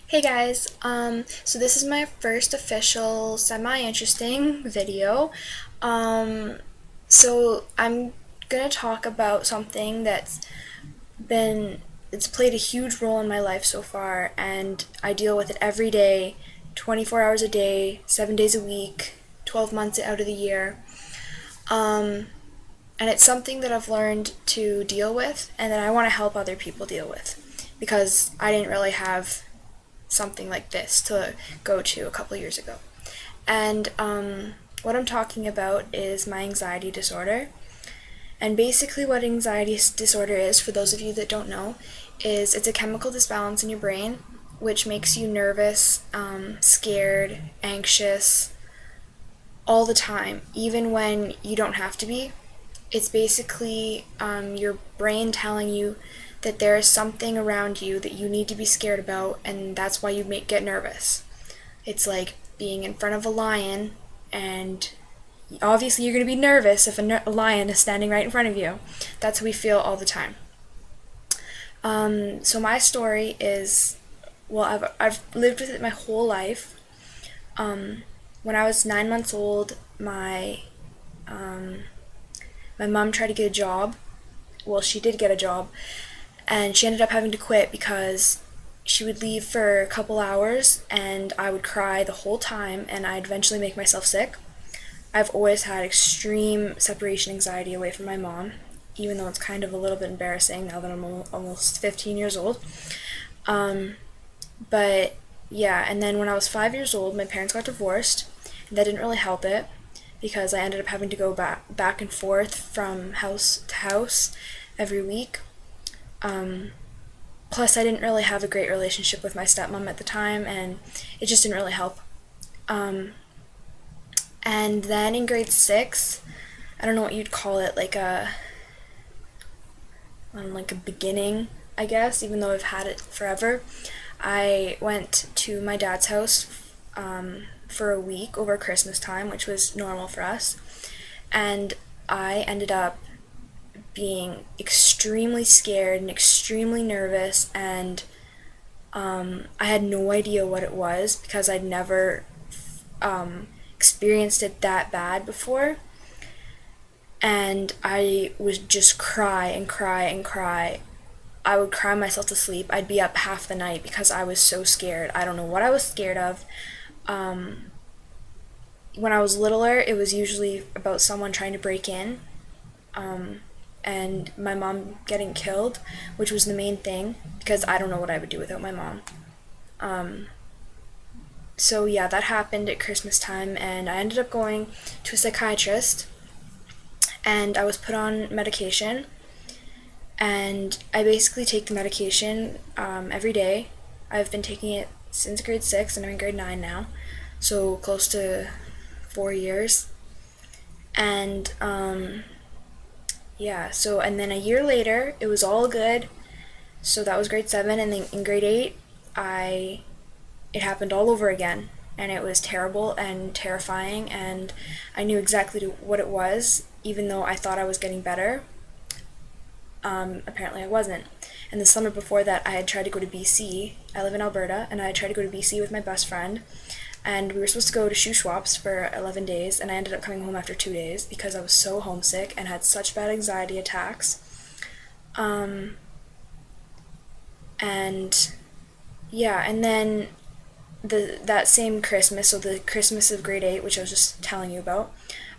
Hey guys, so this is my first official semi-interesting video. Um, so I'm gonna talk about something been, it's played a huge role in my life so far, and I deal with it every day, 24 hours a day, 7 days a week, 12 months out of the year. Um, and it's something that I've learned to deal with and that I want to help other people deal with because I didn't really have something like this to go to a couple years ago. And what I'm talking about is my anxiety disorder. And basically, what anxiety disorder is, for those of you that don't know, is it's a chemical disbalance in your brain which makes you nervous, scared, anxious all the time, even when you don't have to be. It's basically your brain telling you that there is something around you that you need to be scared about, and that's why you get nervous. It's like being in front of a lion, and obviously you're going to be nervous if a lion is standing right in front of you. That's how we feel all the time. So my story is, well, I've lived with it my whole life. When I was 9 months old, my mom tried to get a job. Well, she did get a job, and she ended up having to quit because she would leave for a couple hours and I would cry the whole time and I'd eventually make myself sick. I've always had extreme separation anxiety away from my mom, even though it's kind of a little bit embarrassing now that I'm almost 15 years old. But yeah, and then when I was 5 years old, my parents got divorced, and that didn't really help it because I ended up having to go back and forth from house to house every week. Plus, I didn't really have a great relationship with my stepmom at the time, and it just didn't really help. And then in grade six, I don't know what you'd call it, like a beginning, I guess, even though I've had it forever. I went to my dad's house for a week over Christmas time, which was normal for us, and I ended up being extremely scared and extremely nervous, and I had no idea what it was because I'd never experienced it that bad before. And I would just cry and cry and cry. I would cry myself to sleep. I'd be up half the night because I was so scared. I don't know what I was scared of. When I was littler, it was usually about someone trying to break in, and my mom getting killed, which was the main thing because I don't know what I would do without my mom. So yeah, that happened at Christmas time, and I ended up going to a psychiatrist, and I was put on medication, and I basically take the medication every day. I've been taking it since grade 6, and I'm in grade 9 now, so close to 4 years. And yeah, so and then a year later, it was all good. So that was grade 7, and then in grade 8, it happened all over again, and it was terrible and terrifying, and I knew exactly what it was, even though I thought I was getting better. Apparently I wasn't. And the summer before that, I had tried to go to BC. I live in Alberta, and I had tried to go to BC with my best friend, and we were supposed to go to Shuswaps for 11 days, and I ended up coming home after 2 days because I was so homesick and had such bad anxiety attacks. And yeah, and then that same Christmas, so the Christmas of grade 8, which I was just telling you about,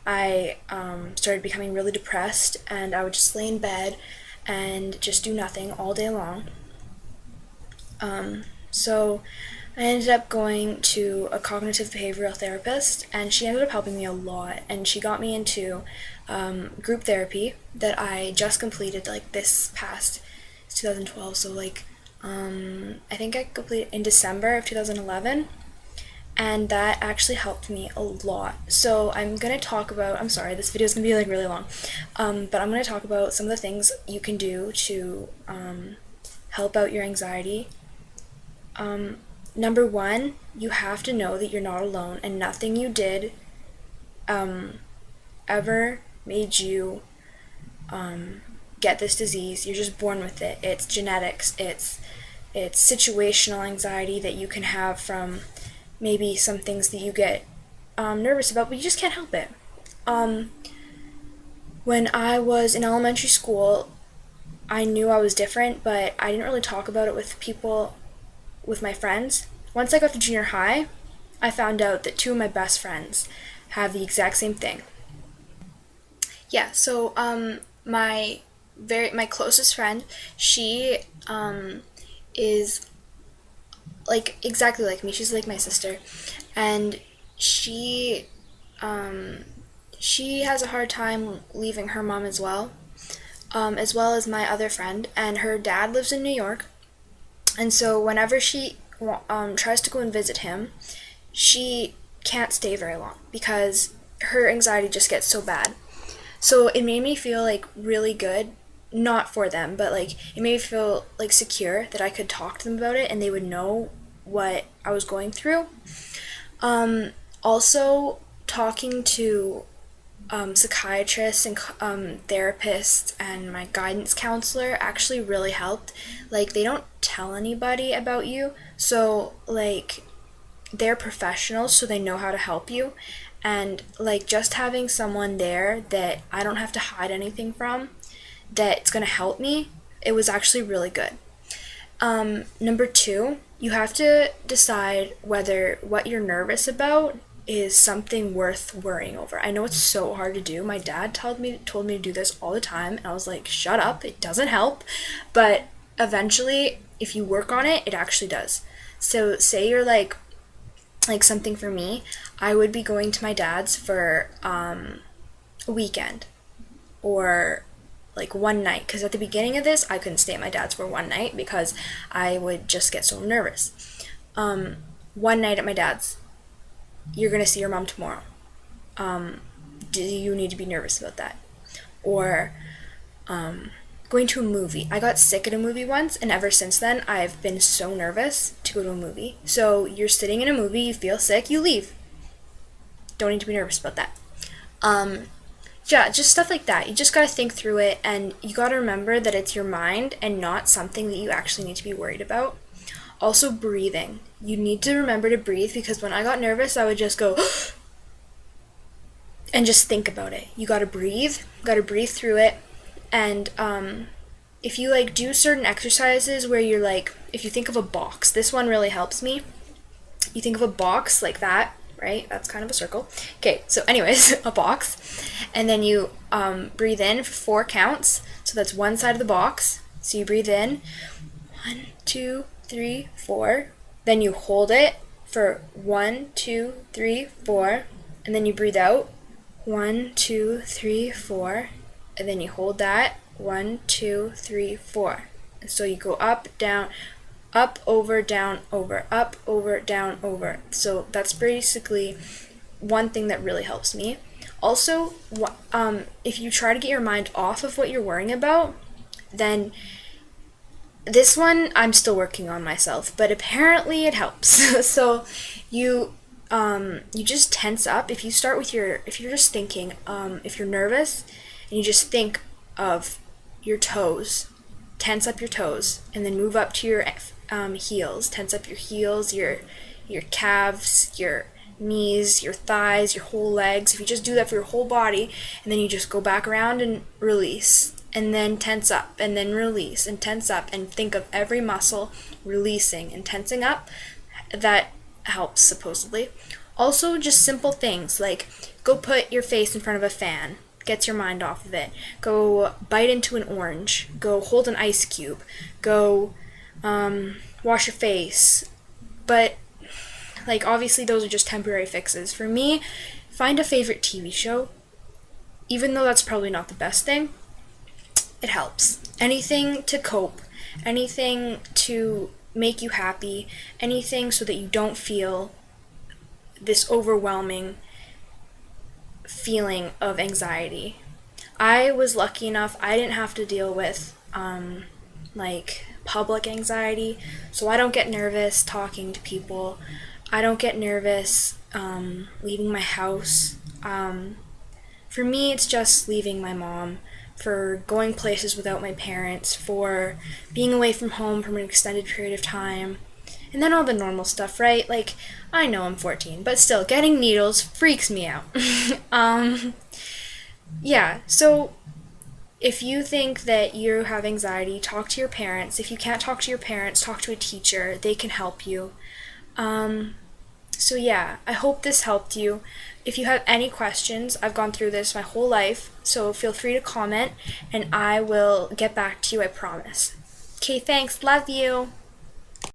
I started becoming really depressed, and I would just lay in bed and just do nothing all day long. So I ended up going to a cognitive behavioral therapist, and she ended up helping me a lot, and she got me into group therapy that I just completed like this past 2012, so I think I completed in December of 2011, and that actually helped me a lot. So I'm going to talk about, I'm sorry, this video is going to be like really long, but I'm going to talk about some of the things you can do to help out your anxiety. Number one, you have to know that you're not alone, and nothing you did ever made you get this disease. You're just born with it. It's genetics. It's it's situational anxiety that you can have from maybe some things that you get nervous about, but you just can't help it. When I was in elementary school, I knew I was different, but I didn't really talk about it with people, with my friends. Once I got to junior high, I found out that two of my best friends have the exact same thing. Yeah, so my closest friend, she is like exactly like me. She's like my sister, and she she has a hard time leaving her mom as well as my other friend, and her dad lives in New York, and so whenever she tries to go and visit him, she can't stay very long because her anxiety just gets so bad. So it made me feel like really good, not for them, but like it made me feel like secure that I could talk to them about it and they would know what I was going through. Also, talking to psychiatrists and therapists and my guidance counselor actually really helped. Like, they don't tell anybody about you, so like they're professionals, so they know how to help you. And like just having someone there that I don't have to hide anything from, that's gonna help me, it was actually really good. Number two, you have to decide whether what you're nervous about is something worth worrying over. I know it's so hard to do. My dad told me to do this all the time, and I was like, shut up, it doesn't help. But eventually, if you work on it, it actually does. So say you're like something for me, I would be going to my dad's for a weekend or like one night, because at the beginning of this I couldn't stay at my dad's for one night because I would just get so nervous. One night at my dad's, you're gonna see your mom tomorrow. Do you need to be nervous about that? Or going to a movie. I got sick at a movie once, and ever since then I've been so nervous to go to a movie. So you're sitting in a movie, you feel sick, you leave. Don't need to be nervous about that. Yeah, just stuff like that. You just gotta think through it, and you gotta remember that it's your mind and not something that you actually need to be worried about. Also, breathing. You need to remember to breathe, because when I got nervous, I would just go and just think about it. You gotta breathe through it. And if you like do certain exercises where you're like, if you think of a box, this one really helps me. You think of a box like that, right? That's kind of a circle. Okay, so anyways, a box. And then you breathe in for 4 counts. So that's one side of the box. So you breathe in, 1, 2, 3, 4. Then you hold it for 1, 2, 3, 4. And then you breathe out, 1, 2, 3, 4. And then you hold that, 1, 2, 3, 4. And so you go up, down, up, over, down, over, up, over, down, over. So that's basically one thing that really helps me. Also, if you try to get your mind off of what you're worrying about, then this one I'm still working on myself, but apparently it helps. So you just tense up. If you start with if you're just thinking, if you're nervous, and you just think of your toes, tense up your toes, and then move up to your heels. Tense up your heels, your calves, your knees, your thighs, your whole legs. If you just do that for your whole body, and then you just go back around and release, and then tense up, and then release, and tense up, and think of every muscle releasing and tensing up, that helps supposedly. Also, just simple things like go put your face in front of a fan. Gets your mind off of it. Go bite into an orange. Go hold an ice cube. Go wash your face. But like, obviously those are just temporary fixes. For me, find a favorite TV show. Even though that's probably not the best thing, it helps. Anything to cope. Anything to make you happy. Anything so that you don't feel this overwhelming feeling of anxiety. I was lucky enough, I didn't have to deal with like public anxiety, so I don't get nervous talking to people. I don't get nervous leaving my house. For me, it's just leaving my mom for going places without my parents, for being away from home for an extended period of time, and then all the normal stuff, right? Like, I know I'm 14, but still, getting needles freaks me out. Yeah, so if you think that you have anxiety, talk to your parents. If you can't talk to your parents, talk to a teacher. They can help you. So yeah, I hope this helped you. If you have any questions, I've gone through this my whole life, so feel free to comment and I will get back to you, I promise. Okay, thanks. Love you.